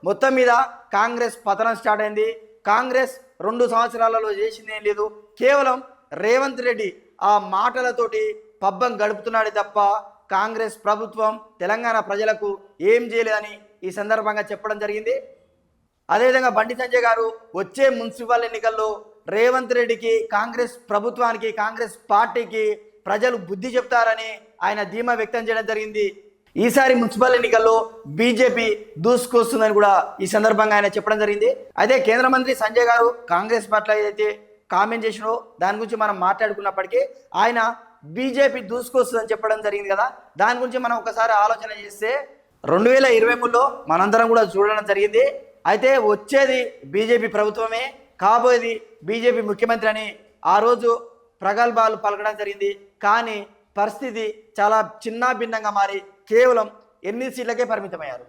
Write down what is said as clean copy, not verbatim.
మొత్తం మీద కాంగ్రెస్ పతనం స్టార్ట్ అయింది. కాంగ్రెస్ 2 సంవత్సరాలలో చేసింది ఏం లేదు, కేవలం రేవంత్ రెడ్డి ఆ మాటలతోటి పబ్బం గడుపుతున్నాడు తప్ప కాంగ్రెస్ ప్రభుత్వం తెలంగాణ ప్రజలకు ఏం చేయలేదని ఈ సందర్భంగా చెప్పడం జరిగింది. అదేవిధంగా బండి సంజయ్ గారు వచ్చే మున్సిపల్ ఎన్నికల్లో రేవంత్ రెడ్డికి, కాంగ్రెస్ ప్రభుత్వానికి, కాంగ్రెస్ పార్టీకి ప్రజలు బుద్ధి చెప్తారని ఆయన ధీమా వ్యక్తం చేయడం జరిగింది. ఈసారి మున్సిపల్ ఎన్నికల్లో బీజేపీ దూసుకొస్తుందని కూడా ఈ సందర్భంగా ఆయన చెప్పడం జరిగింది. అయితే కేంద్ర మంత్రి సంజయ్ గారు కాంగ్రెస్ పట్ల ఏదైతే కామెంట్ చేసినో దాని గురించి మనం మాట్లాడుకున్నప్పటికీ ఆయన బీజేపీ దూసుకొస్తుందని చెప్పడం జరిగింది కదా. దాని గురించి మనం ఒకసారి ఆలోచన చేస్తే 2023లో మనందరం కూడా చూడడం జరిగింది. అయితే వచ్చేది బీజేపీ ప్రభుత్వమే, కాబోయేది బీజేపీ ముఖ్యమంత్రి అని ఆ రోజు ప్రగల్భాలు పలకడం జరిగింది. కానీ పరిస్థితి చాలా చిన్న భిన్నంగా మారి కేవలం 8 సీట్లకే పరిమితమయ్యారు.